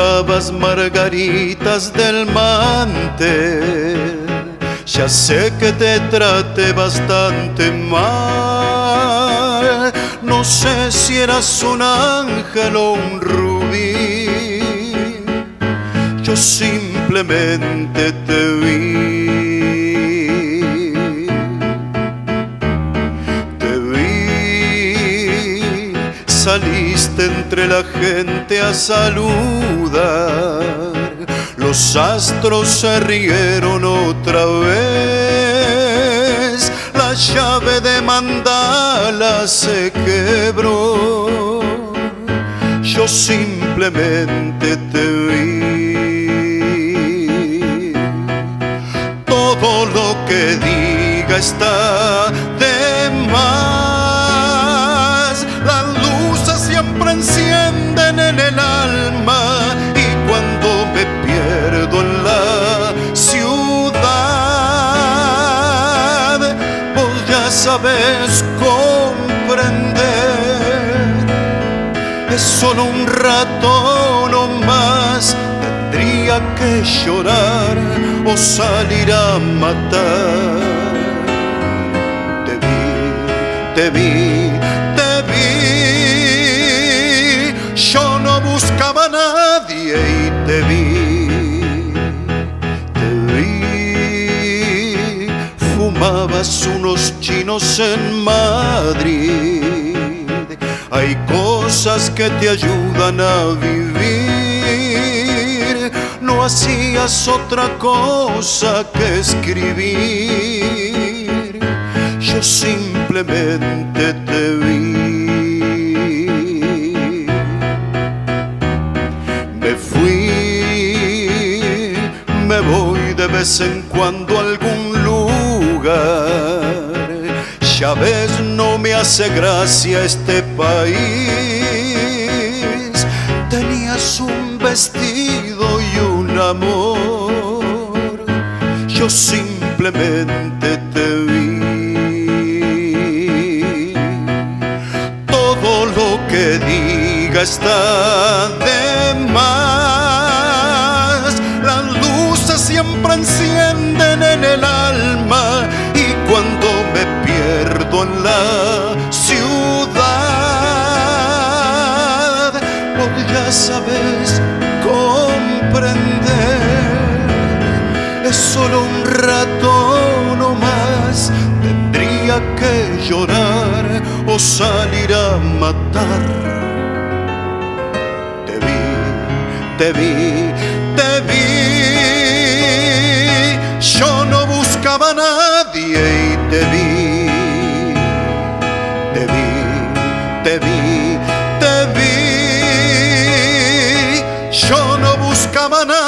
cortabas margaritas del mantel. Ya sé que te traté bastante mal. No sé si eras un ángel o un rubí. Yo simplemente te vi. Te vi. Saliste entre la gente a saludar. Los astros se rieron otra vez. La llave de mandala se quebró. Yo simplemente te vi. Todo lo que diga está de más. Las luces siempre encienden en el alma. Y cuando me pierdo en la ciudad, vos ya sabes comprender. Es solo un rato no más. Tendría que llorar o salir a matar. Te vi, te vi, te vi. Yo no buscaba a nadie y te vi. Te vi. Fumabas unos chinos en Madrid. Hay cosas que te ayudan a vivir. No hacías otra cosa que escribir. Yo simplemente te vi. Me fui, me voy de vez en cuando a algún lugar. Ya ves, no me hace gracia este país. Tenías un vestido y un amor. Yo simplemente te vi. Todo lo que diga está de más. Las luces siempre encienden en el alma. Y cuando me pierdo en la ciudad, vos ya sabes comprender. Es solo un rato no más. Tendría que llorar o salir a matar. Te vi, te vi, te vi. Yo no buscaba a nadie y te vi. Te vi, te vi, te vi. Yo no buscaba a nadie.